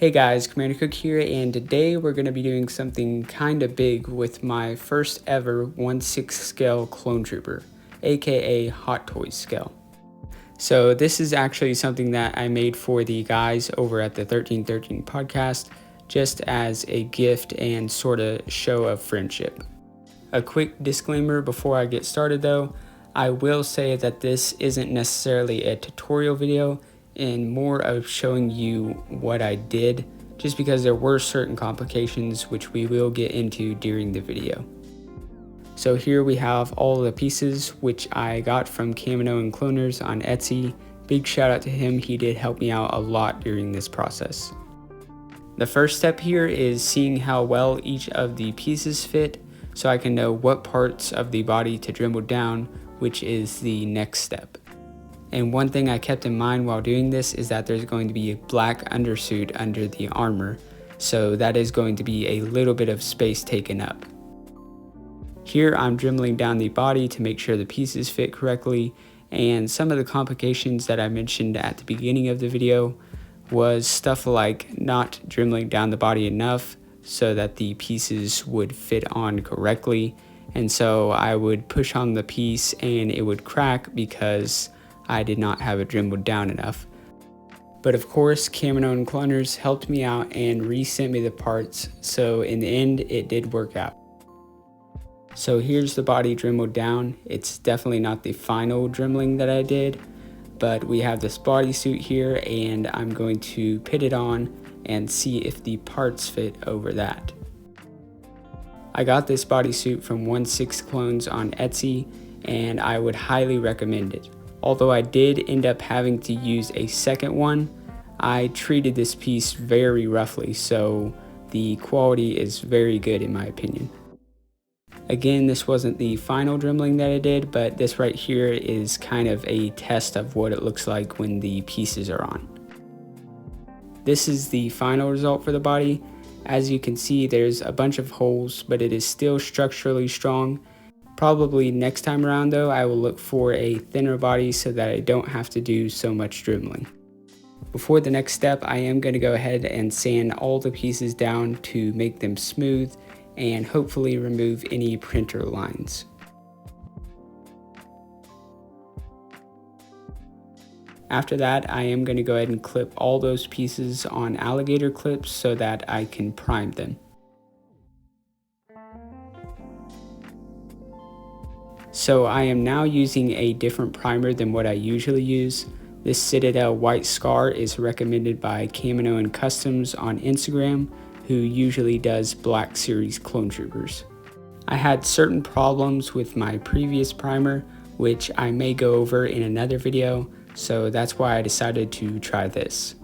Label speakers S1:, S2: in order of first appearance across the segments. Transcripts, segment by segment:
S1: Hey guys, Commander Cook here, and today we're going to be doing something kind of big with my first ever 1/6 scale clone trooper, aka Hot Toys scale. So this is actually something that I made for the guys over at the 1313 podcast, just as a gift and sort of show of friendship. A quick disclaimer before I get started though, I will say that this isn't necessarily a tutorial video and more of showing you what I did, just because there were certain complications which we will get into during the video. So here we have all the pieces which I got from Kamino and Cloners on Etsy. Big shout out to him, he did help me out a lot during this process. The first step here is seeing how well each of the pieces fit, so I can know what parts of the body to Dremel down, which is the next step. And one thing I kept in mind while doing this is that there's going to be a black undersuit under the armor, so that is going to be a little bit of space taken up. Here I'm dremeling down the body to make sure the pieces fit correctly, and some of the complications that I mentioned at the beginning of the video was stuff like not dremeling down the body enough so that the pieces would fit on correctly, and so I would push on the piece and it would crack because I did not have it dremeled down enough. But of course, Kamino and Cloners helped me out and resent me the parts, so in the end it did work out. So here's the body dremeled down. It's definitely not the final dremeling that I did, but we have this bodysuit here and I'm going to put it on and see if the parts fit over that. I got this bodysuit from 1/6 Clones on Etsy and I would highly recommend it. Although I did end up having to use a second one, I treated this piece very roughly, so the quality is very good in my opinion. Again, this wasn't the final dremeling that I did, but this right here is kind of a test of what it looks like when the pieces are on. This is the final result for the body. As you can see, there's a bunch of holes, but it is still structurally strong. Probably next time around though, I will look for a thinner body so that I don't have to do so much dremeling. Before the next step, I am going to go ahead and sand all the pieces down to make them smooth and hopefully remove any printer lines. After that, I am going to go ahead and clip all those pieces on alligator clips so that I can prime them. So I am now using a different primer than what I usually use. This Citadel White Scar is recommended by Kamino and Customs on Instagram, who usually does Black Series clone troopers. I had certain problems with my previous primer, which I may go over in another video, so that's why I decided to try this.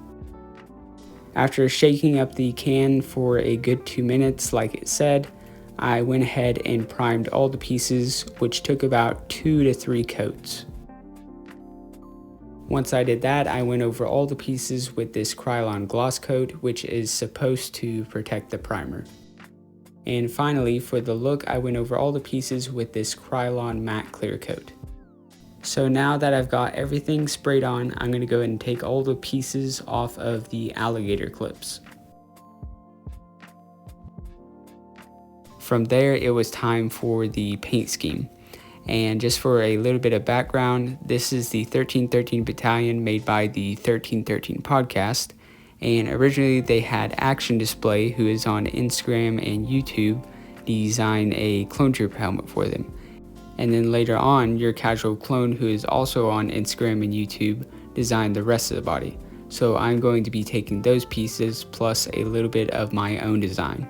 S1: After shaking up the can for a good 2 minutes like it said, I went ahead and primed all the pieces, which took about 2 to 3 coats. Once I did that, I went over all the pieces with this Krylon gloss coat, which is supposed to protect the primer. And finally, for the look, I went over all the pieces with this Krylon matte clear coat. So now that I've got everything sprayed on, I'm going to go ahead and take all the pieces off of the alligator clips. From there, it was time for the paint scheme. And just for a little bit of background, this is the 1313 Battalion made by the 1313 podcast. And originally they had Action Display, who is on Instagram and YouTube, design a clone trooper helmet for them. And then later on, Your Casual Clone, who is also on Instagram and YouTube, designed the rest of the body. So I'm going to be taking those pieces plus a little bit of my own design.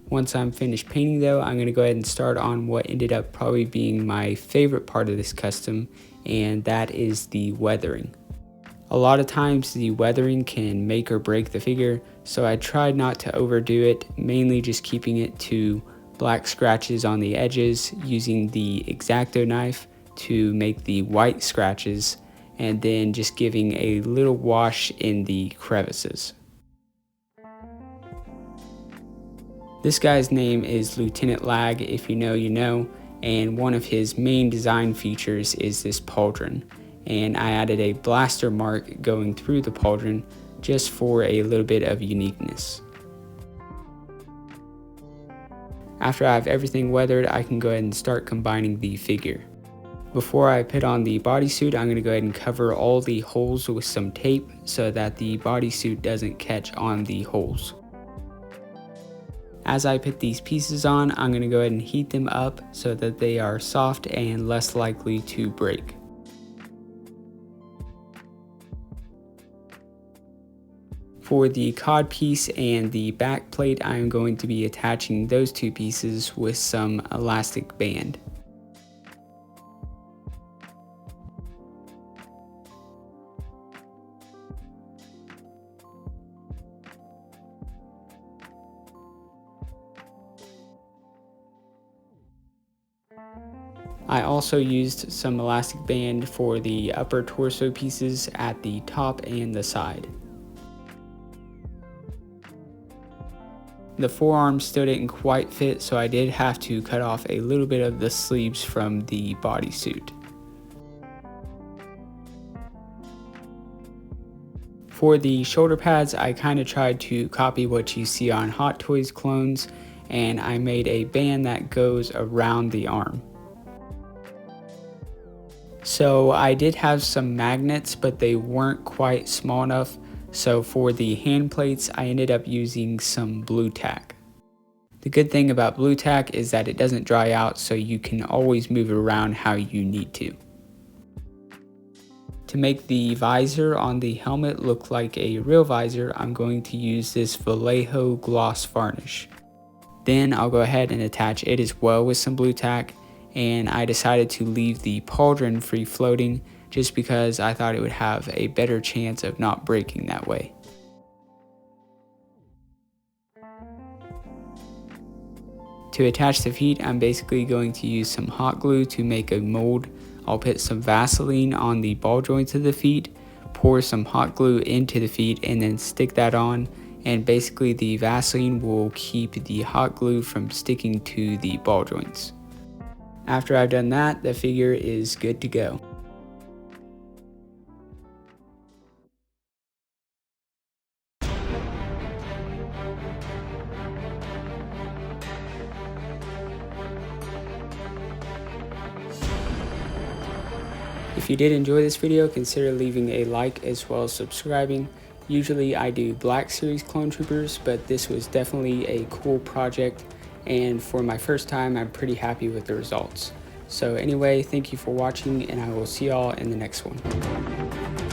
S1: Once I'm finished painting though, I'm going to go ahead and start on what ended up probably being my favorite part of this custom, and that is the weathering. A lot of times the weathering can make or break the figure, so I tried not to overdo it, mainly just keeping it to black scratches on the edges using the X-Acto knife to make the white scratches, and then just giving a little wash in the crevices. This guy's name is Lieutenant Lag, if you know you know, and one of his main design features is this pauldron, and I added a blaster mark going through the pauldron just for a little bit of uniqueness. After I have everything weathered, I can go ahead and start combining the figure. Before I put on the bodysuit, I'm going to go ahead and cover all the holes with some tape so that the bodysuit doesn't catch on the holes. As I put these pieces on, I'm going to go ahead and heat them up so that they are soft and less likely to break. For the cod piece and the back plate, I'm going to be attaching those two pieces with some elastic band. I also used some elastic band for the upper torso pieces at the top and the side. The forearms still didn't quite fit, so I did have to cut off a little bit of the sleeves from the bodysuit. For the shoulder pads, I kind of tried to copy what you see on Hot Toys clones, and I made a band that goes around the arm. So I did have some magnets, but they weren't quite small enough. So for the hand plates, I ended up using some blue tack. The good thing about blue tack is that it doesn't dry out, so you can always move it around how you need to. To make the visor on the helmet look like a real visor, I'm going to use this Vallejo gloss varnish. Then I'll go ahead and attach it as well with some blue tack, and I decided to leave the pauldron free floating just because I thought it would have a better chance of not breaking that way. To attach the feet, I'm basically going to use some hot glue to make a mold. I'll put some Vaseline on the ball joints of the feet, pour some hot glue into the feet, and then stick that on, and basically the Vaseline will keep the hot glue from sticking to the ball joints. After I've done that, the figure is good to go. If you did enjoy this video, consider leaving a like as well as subscribing. Usually I do Black Series Clone Troopers, but this was definitely a cool project, and for my first time, I'm pretty happy with the results. So anyway, thank you for watching, and I will see y'all in the next one.